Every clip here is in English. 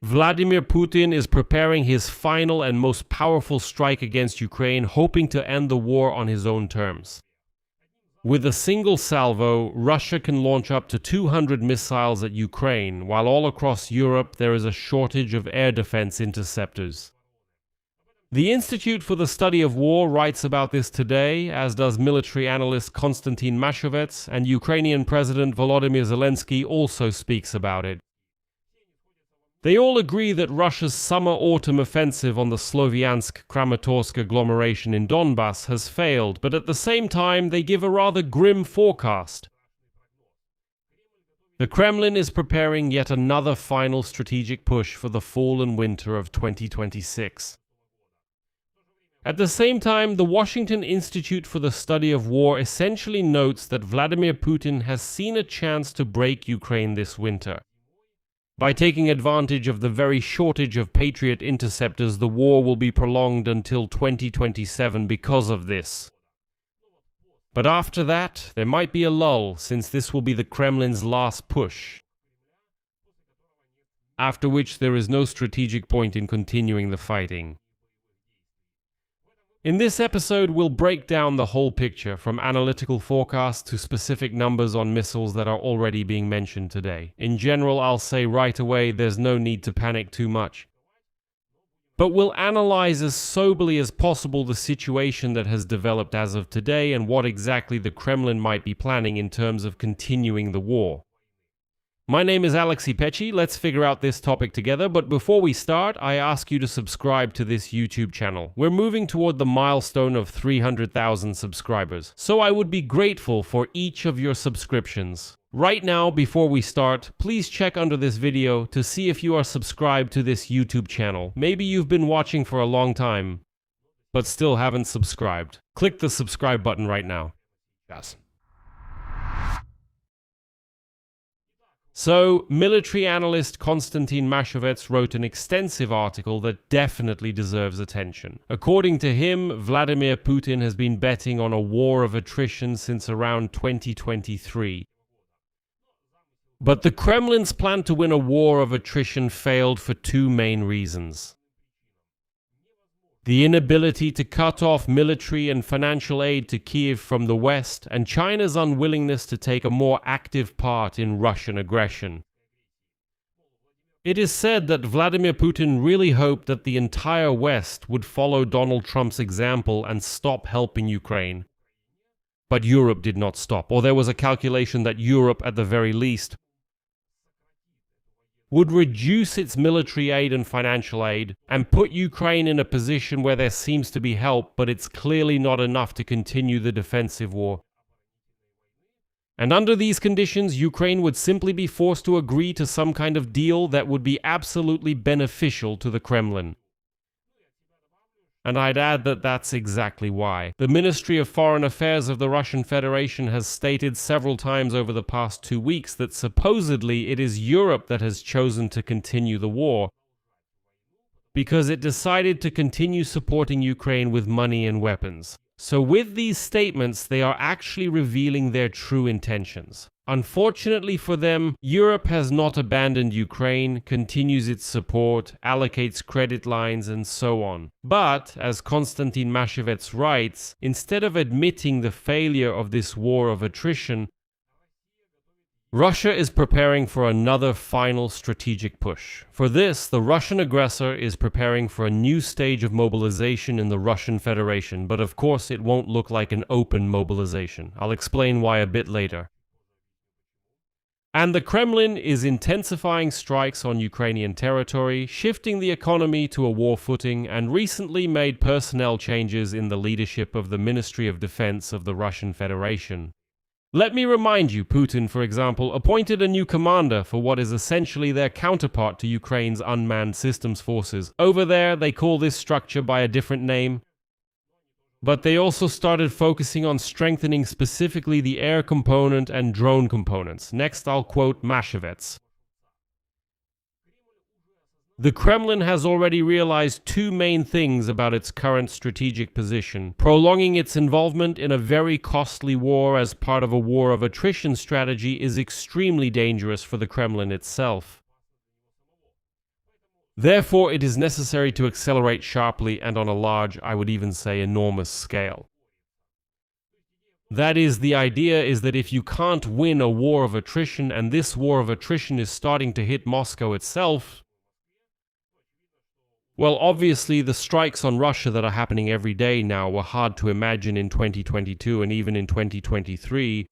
Vladimir Putin is preparing his final and most powerful strike against Ukraine, hoping to end the war on his own terms. With a single salvo, Russia can launch up to 200 missiles at Ukraine, while all across Europe there is a shortage of air defense interceptors. The Institute for the Study of War writes about this today, as does military analyst Konstantin Mashovets, and Ukrainian President Volodymyr Zelensky also speaks about it. They all agree that Russia's summer-autumn offensive on the Sloviansk-Kramatorsk agglomeration in Donbass has failed, but at the same time they give a rather grim forecast. The Kremlin is preparing yet another final strategic push for the fall and winter of 2026. At the same time, the Washington Institute for the Study of War essentially notes that Vladimir Putin has seen a chance to break Ukraine this winter. By taking advantage of the very shortage of Patriot interceptors, the war will be prolonged until 2027 because of this. But after that, there might be a lull, since this will be the Kremlin's last push, after which there is no strategic point in continuing the fighting. In this episode, we'll break down the whole picture, from analytical forecasts to specific numbers on missiles that are already being mentioned today. In general, I'll say right away there's no need to panic too much. But we'll analyze as soberly as possible the situation that has developed as of today and what exactly the Kremlin might be planning in terms of continuing the war. My name is Alexei Pechi. Let's figure out this topic together, but before we start, I ask you to subscribe to this YouTube channel. We're moving toward the milestone of 300,000 subscribers, so I would be grateful for each of your subscriptions. Right now, before we start, please check under this video to see if you are subscribed to this YouTube channel. Maybe you've been watching for a long time, but still haven't subscribed. Click the subscribe button right now. Yes. So, military analyst Konstantin Mashovets wrote an extensive article that definitely deserves attention. According to him, Vladimir Putin has been betting on a war of attrition since around 2023. But the Kremlin's plan to win a war of attrition failed for two main reasons: the inability to cut off military and financial aid to Kiev from the West, and China's unwillingness to take a more active part in Russian aggression. It is said that Vladimir Putin really hoped that the entire West would follow Donald Trump's example and stop helping Ukraine. But Europe did not stop, or there was a calculation that Europe, at the very least, would reduce its military aid and financial aid and put Ukraine in a position where there seems to be help, but it's clearly not enough to continue the defensive war. And under these conditions, Ukraine would simply be forced to agree to some kind of deal that would be absolutely beneficial to the Kremlin. And I'd add that that's exactly why. The Ministry of Foreign Affairs of the Russian Federation has stated several times over the past 2 weeks that supposedly it is Europe that has chosen to continue the war, because it decided to continue supporting Ukraine with money and weapons. So with these statements, they are actually revealing their true intentions. Unfortunately for them, Europe has not abandoned Ukraine, continues its support, allocates credit lines, and so on. But, as Konstantin Mashovets writes, instead of admitting the failure of this war of attrition, Russia is preparing for another final strategic push. For this, the Russian aggressor is preparing for a new stage of mobilization in the Russian Federation, but of course it won't look like an open mobilization. I'll explain why a bit later. And the Kremlin is intensifying strikes on Ukrainian territory, shifting the economy to a war footing, and recently made personnel changes in the leadership of the Ministry of Defense of the Russian Federation. Let me remind you, Putin, for example, appointed a new commander for what is essentially their counterpart to Ukraine's unmanned systems forces. Over there, they call this structure by a different name. But they also started focusing on strengthening specifically the air component and drone components. Next, I'll quote Mashovets. The Kremlin has already realized two main things about its current strategic position: prolonging its involvement in a very costly war as part of a war of attrition strategy is extremely dangerous for the Kremlin itself. Therefore, it is necessary to accelerate sharply and on a large, I would even say enormous scale. That is, the idea is that if you can't win a war of attrition, and this war of attrition is starting to hit Moscow itself, well, obviously the strikes on Russia that are happening every day now were hard to imagine in 2022 and even in 2023,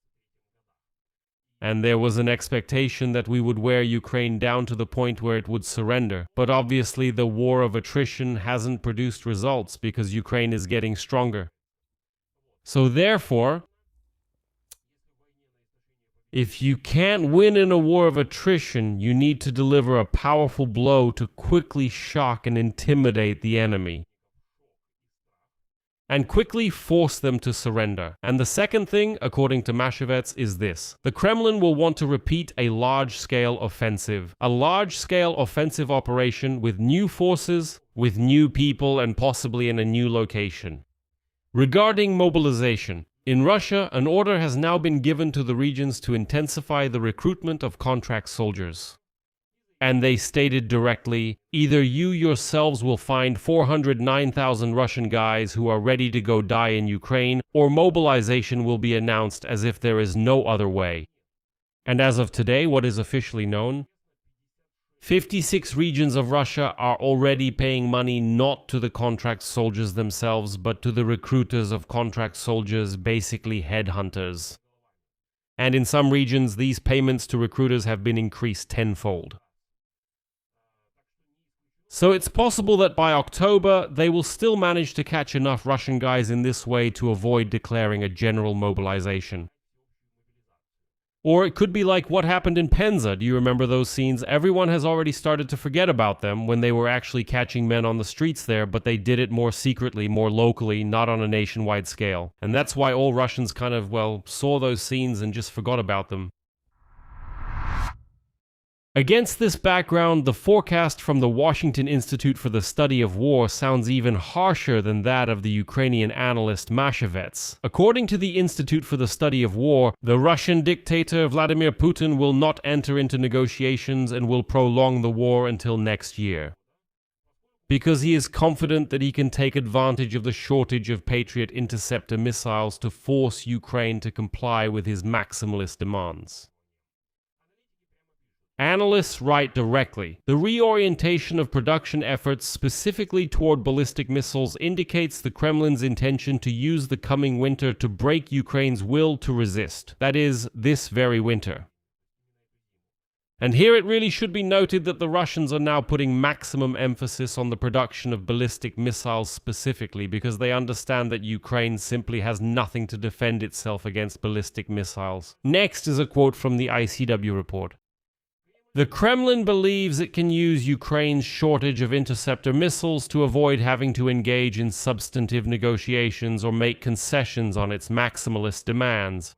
and there was an expectation that we would wear Ukraine down to the point where it would surrender. But obviously the war of attrition hasn't produced results because Ukraine is getting stronger. So therefore, if you can't win in a war of attrition, you need to deliver a powerful blow to quickly shock and intimidate the enemy, and quickly force them to surrender. And the second thing, according to Mashevets, is this. The Kremlin will want to repeat a large-scale offensive. A large-scale offensive operation with new forces, with new people, and possibly in a new location. Regarding mobilization, in Russia, an order has now been given to the regions to intensify the recruitment of contract soldiers. And they stated directly, either you yourselves will find 409,000 Russian guys who are ready to go die in Ukraine, or mobilization will be announced as if there is no other way. And as of today, what is officially known? 56 regions of Russia are already paying money not to the contract soldiers themselves, but to the recruiters of contract soldiers, basically headhunters. And in some regions, these payments to recruiters have been increased tenfold. So it's possible that by October, they will still manage to catch enough Russian guys in this way to avoid declaring a general mobilization. Or it could be like what happened in Penza. Do you remember those scenes? Everyone has already started to forget about them when they were actually catching men on the streets there, but they did it more secretly, more locally, not on a nationwide scale. And that's why all Russians kind of, well, saw those scenes and just forgot about them. Against this background, the forecast from the Washington Institute for the Study of War sounds even harsher than that of the Ukrainian analyst Mashevets. According to the Institute for the Study of War, the Russian dictator Vladimir Putin will not enter into negotiations and will prolong the war until next year, because he is confident that he can take advantage of the shortage of Patriot interceptor missiles to force Ukraine to comply with his maximalist demands. Analysts write directly, the reorientation of production efforts specifically toward ballistic missiles indicates the Kremlin's intention to use the coming winter to break Ukraine's will to resist, that is, this very winter. And here it really should be noted that the Russians are now putting maximum emphasis on the production of ballistic missiles specifically because they understand that Ukraine simply has nothing to defend itself against ballistic missiles. Next is a quote from the ICW report. The Kremlin believes it can use Ukraine's shortage of interceptor missiles to avoid having to engage in substantive negotiations or make concessions on its maximalist demands.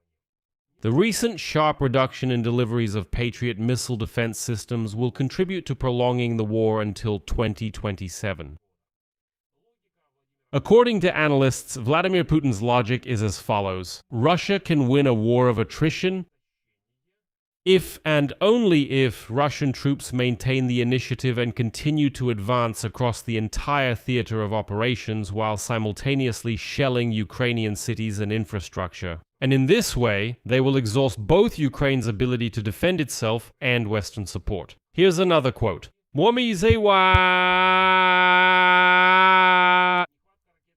The recent sharp reduction in deliveries of Patriot missile defense systems will contribute to prolonging the war until 2027. According to analysts, Vladimir Putin's logic is as follows. Russia can win a war of attrition if and only if Russian troops maintain the initiative and continue to advance across the entire theater of operations while simultaneously shelling Ukrainian cities and infrastructure. And in this way, they will exhaust both Ukraine's ability to defend itself and Western support. Here's another quote.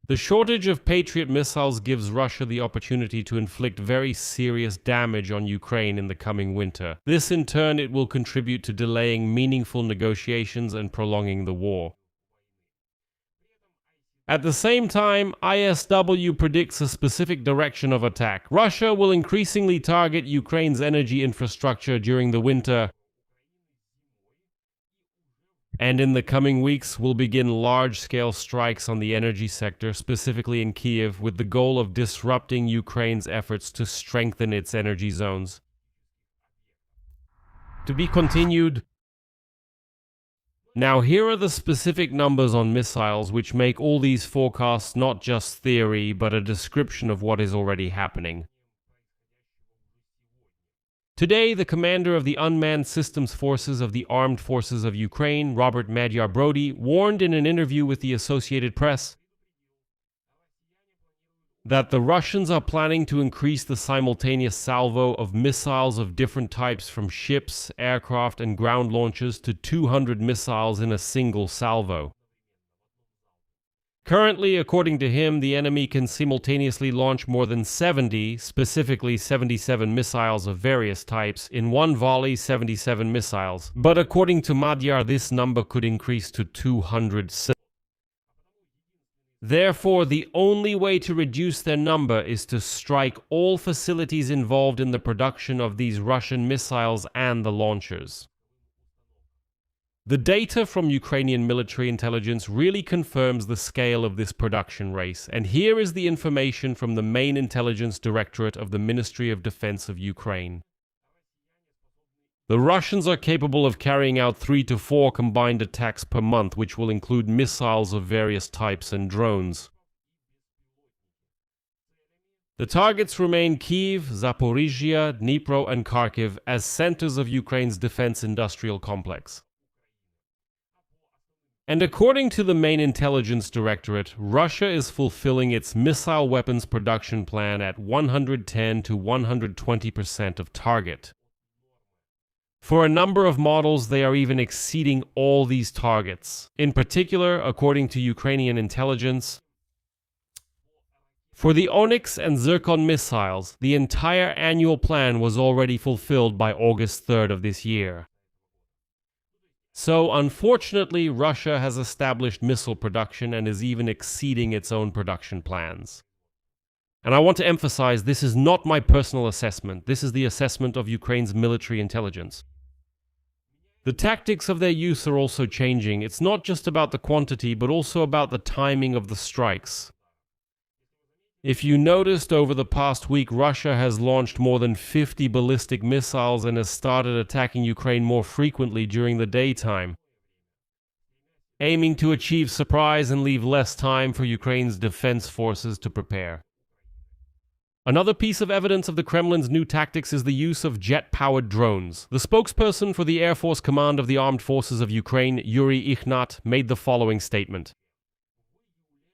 The shortage of Patriot missiles gives Russia the opportunity to inflict very serious damage on Ukraine in the coming winter. This in turn it will contribute to delaying meaningful negotiations and prolonging the war. At the same time, ISW predicts a specific direction of attack. Russia will increasingly target Ukraine's energy infrastructure during the winter, and in the coming weeks will begin large-scale strikes on the energy sector, specifically in Kiev, with the goal of disrupting Ukraine's efforts to strengthen its energy zones. To be continued. Now here are the specific numbers on missiles which make all these forecasts not just theory, but a description of what is already happening. Today, the commander of the Unmanned Systems Forces of the Armed Forces of Ukraine, Robert Magyar Brody, warned in an interview with the Associated Press that the Russians are planning to increase the simultaneous salvo of missiles of different types from ships, aircraft, and ground launchers to 200 missiles in a single salvo. Currently, according to him, the enemy can simultaneously launch more than 70, specifically 77 missiles of various types, in one volley 77 missiles. But according to Magyar, this number could increase to 200. Therefore, the only way to reduce their number is to strike all facilities involved in the production of these Russian missiles and the launchers. The data from Ukrainian military intelligence really confirms the scale of this production race, and here is the information from the main intelligence directorate of the Ministry of Defense of Ukraine. The Russians are capable of carrying out 3 to 4 combined attacks per month, which will include missiles of various types and drones. The targets remain Kyiv, Zaporizhia, Dnipro, and Kharkiv as centers of Ukraine's defense industrial complex. And according to the main intelligence directorate, Russia is fulfilling its missile weapons production plan at 110 to 120% of target. For a number of models, they are even exceeding all these targets. In particular, according to Ukrainian intelligence, for the Onyx and Zircon missiles, the entire annual plan was already fulfilled by August 3rd of this year. So, unfortunately, Russia has established missile production and is even exceeding its own production plans. And I want to emphasize, this is not my personal assessment. This is the assessment of Ukraine's military intelligence. The tactics of their use are also changing. It's not just about the quantity, but also about the timing of the strikes. If you noticed, over the past week, Russia has launched more than 50 ballistic missiles and has started attacking Ukraine more frequently during the daytime, aiming to achieve surprise and leave less time for Ukraine's defense forces to prepare. Another piece of evidence of the Kremlin's new tactics is the use of jet-powered drones. The spokesperson for the Air Force Command of the Armed Forces of Ukraine, Yuri Ikhnat, made the following statement.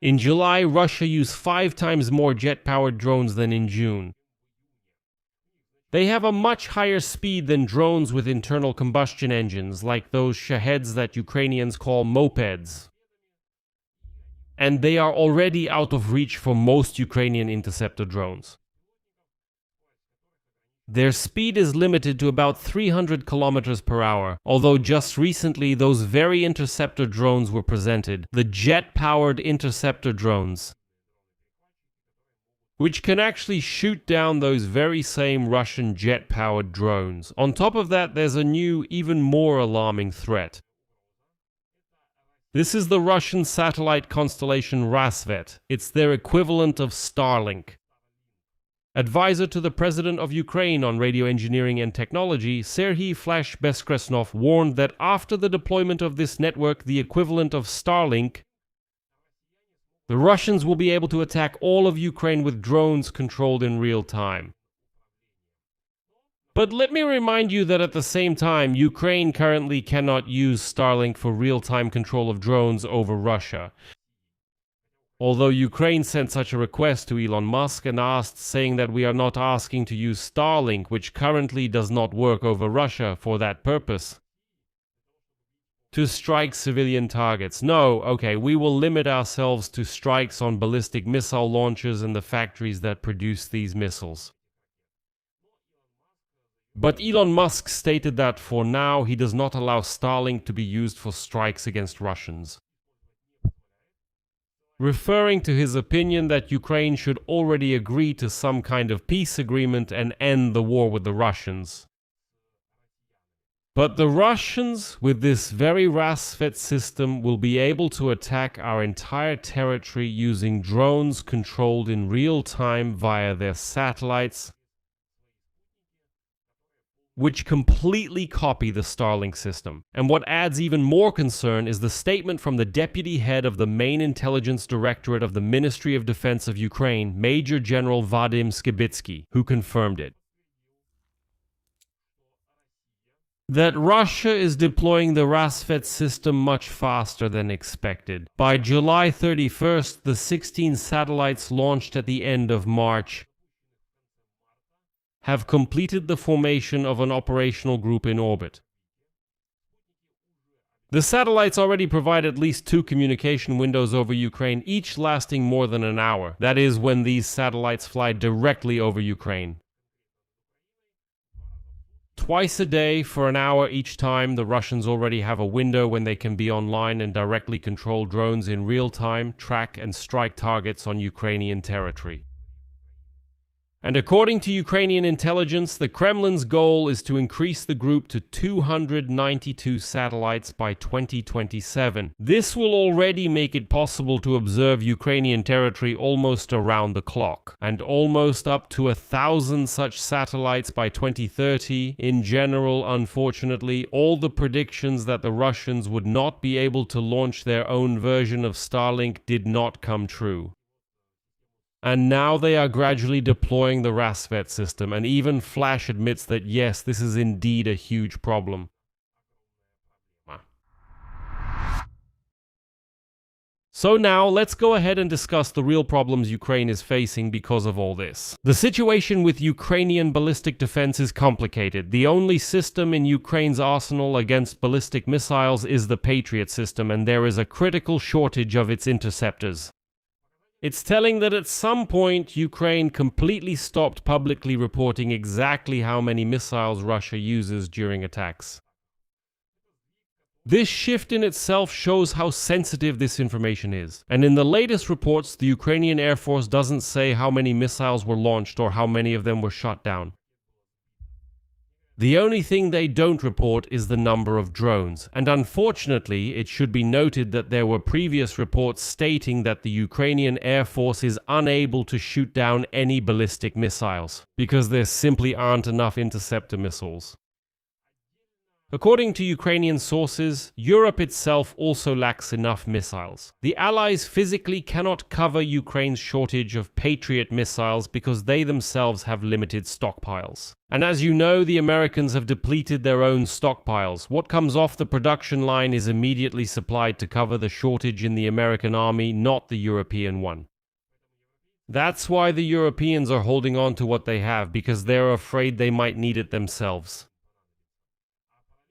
In July, Russia used 5 times more jet-powered drones than in June. They have a much higher speed than drones with internal combustion engines, like those Shaheds that Ukrainians call mopeds. And they are already out of reach for most Ukrainian interceptor drones. Their speed is limited to about 300 kilometers per hour, although just recently those very interceptor drones were presented, the jet-powered interceptor drones, which can actually shoot down those very same Russian jet-powered drones. On top of that, there's a new, even more alarming threat. This is the Russian satellite constellation Rassvet. It's their equivalent of Starlink. Advisor to the President of Ukraine on radio engineering and technology, Serhiy Flash Beskresnov, warned that after the deployment of this network, the equivalent of Starlink, the Russians will be able to attack all of Ukraine with drones controlled in real time. But let me remind you that at the same time, Ukraine currently cannot use Starlink for real-time control of drones over Russia. Although Ukraine sent such a request to Elon Musk and asked, saying that we are not asking to use Starlink, which currently does not work over Russia for that purpose, to strike civilian targets. No, okay, we will limit ourselves to strikes on ballistic missile launchers and the factories that produce these missiles. But Elon Musk stated that for now he does not allow Starlink to be used for strikes against Russians, referring to his opinion that Ukraine should already agree to some kind of peace agreement and end the war with the Russians. But the Russians, with this very Rassvet system, will be able to attack our entire territory using drones controlled in real time via their satellites, which completely copy the Starlink system. And what adds even more concern is the statement from the deputy head of the main intelligence directorate of the Ministry of Defense of Ukraine, Major General Vadim Skibitsky, who confirmed it. that Russia is deploying the Rassvet system much faster than expected. By July 31st, the 16 satellites launched at the end of March have completed the formation of an operational group in orbit. The satellites already provide at least 2 communication windows over Ukraine, each lasting more than an hour. That is, when these satellites fly directly over Ukraine. Twice a day for an hour each time, the Russians already have a window when they can be online and directly control drones in real time, track and strike targets on Ukrainian territory. And according to Ukrainian intelligence, the Kremlin's goal is to increase the group to 292 satellites by 2027. This will already make it possible to observe Ukrainian territory almost around the clock, and almost up to 1,000 such satellites by 2030. In general, unfortunately, all the predictions that the Russians would not be able to launch their own version of Starlink did not come true. And now they are gradually deploying the Rassvet system, and even Flash admits that yes, this is indeed a huge problem. So now, let's go ahead and discuss the real problems Ukraine is facing because of all this. The situation with Ukrainian ballistic defense is complicated. The only system in Ukraine's arsenal against ballistic missiles is the Patriot system, and there is a critical shortage of its interceptors. It's telling that at some point Ukraine completely stopped publicly reporting exactly how many missiles Russia uses during attacks. This shift in itself shows how sensitive this information is. And in the latest reports, the Ukrainian Air Force doesn't say how many missiles were launched or how many of them were shot down. The only thing they don't report is the number of drones, and unfortunately it should be noted that there were previous reports stating that the Ukrainian Air Force is unable to shoot down any ballistic missiles, because there simply aren't enough interceptor missiles. According to Ukrainian sources, Europe itself also lacks enough missiles. The Allies physically cannot cover Ukraine's shortage of Patriot missiles because they themselves have limited stockpiles. And as you know, the Americans have depleted their own stockpiles. What comes off the production line is immediately supplied to cover the shortage in the American army, not the European one. That's why the Europeans are holding on to what they have, because they're afraid they might need it themselves.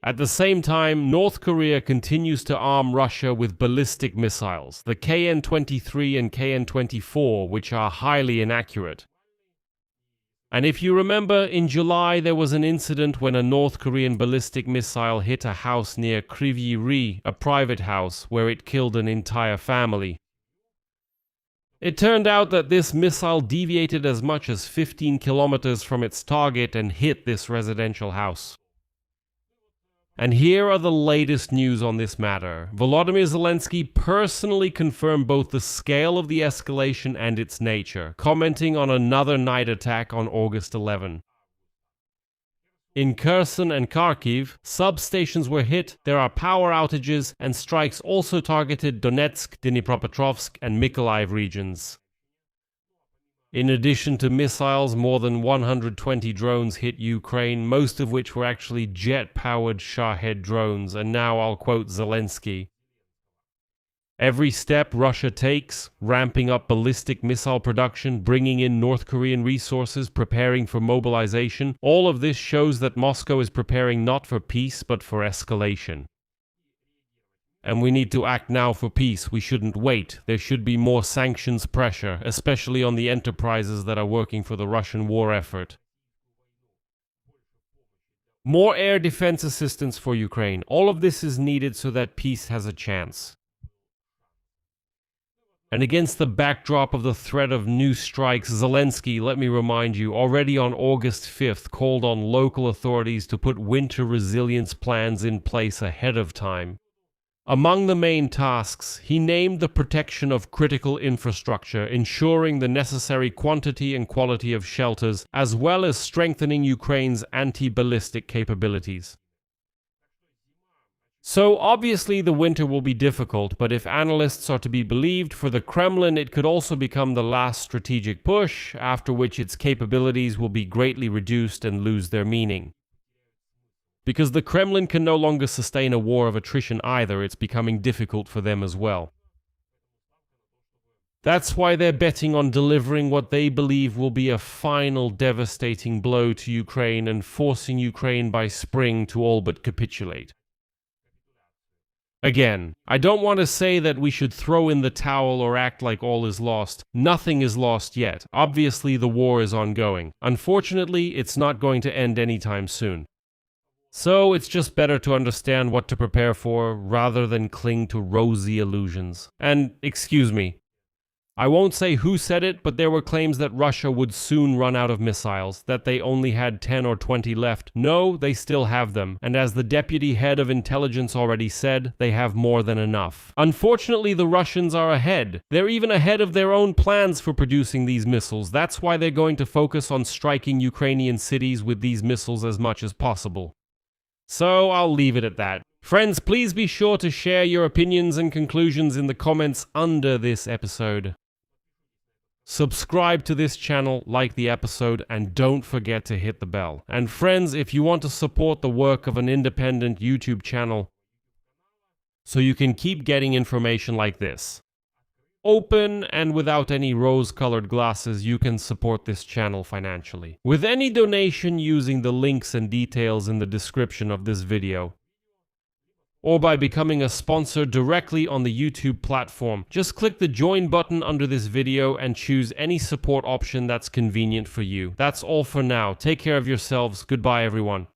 At the same time, North Korea continues to arm Russia with ballistic missiles, the KN-23 and KN-24, which are highly inaccurate. And if you remember, in July there was an incident when a North Korean ballistic missile hit a house near Kryvyi Rih, a private house, where it killed an entire family. It turned out that this missile deviated as much as 15 kilometers from its target and hit this residential house. And here are the latest news on this matter. Volodymyr Zelensky personally confirmed both the scale of the escalation and its nature, commenting on another night attack on August 11. In Kherson and Kharkiv, substations were hit, there are power outages, and strikes also targeted Donetsk, Dnipropetrovsk, and Mykolaiv regions. In addition to missiles, more than 120 drones hit Ukraine, most of which were actually jet-powered Shahed drones, and now I'll quote Zelensky. Every step Russia takes, ramping up ballistic missile production, bringing in North Korean resources, preparing for mobilization, all of this shows that Moscow is preparing not for peace, but for escalation. And we need to act now for peace. We shouldn't wait. There should be more sanctions pressure, especially on the enterprises that are working for the Russian war effort. More air defense assistance for Ukraine. All of this is needed so that peace has a chance. And against the backdrop of the threat of new strikes, Zelensky, let me remind you, already on August 5th called on local authorities to put winter resilience plans in place ahead of time. Among the main tasks, he named the protection of critical infrastructure, ensuring the necessary quantity and quality of shelters, as well as strengthening Ukraine's anti-ballistic capabilities. So obviously the winter will be difficult, but if analysts are to be believed, for the Kremlin it could also become the last strategic push, after which its capabilities will be greatly reduced and lose their meaning. Because the Kremlin can no longer sustain a war of attrition either, it's becoming difficult for them as well. That's why they're betting on delivering what they believe will be a final devastating blow to Ukraine and forcing Ukraine by spring to all but capitulate. Again, I don't want to say that we should throw in the towel or act like all is lost. Nothing is lost yet. Obviously, the war is ongoing. Unfortunately, it's not going to end anytime soon. So it's just better to understand what to prepare for rather than cling to rosy illusions. And, excuse me, I won't say who said it, but there were claims that Russia would soon run out of missiles, that they only had 10 or 20 left. No, they still have them, and as the deputy head of intelligence already said, they have more than enough. Unfortunately, the Russians are ahead. They're even ahead of their own plans for producing these missiles. That's why they're going to focus on striking Ukrainian cities with these missiles as much as possible. So I'll leave it at that. Friends, please be sure to share your opinions and conclusions in the comments under this episode. Subscribe to this channel, like the episode, and don't forget to hit the bell. And friends, if you want to support the work of an independent YouTube channel so you can keep getting information like this, open and without any rose-colored glasses, you can support this channel financially with any donation using the links and details in the description of this video, or by becoming a sponsor directly on the YouTube platform. Just click the join button under this video and choose any support option that's convenient for you. That's all for now. Take care of yourselves. Goodbye, everyone.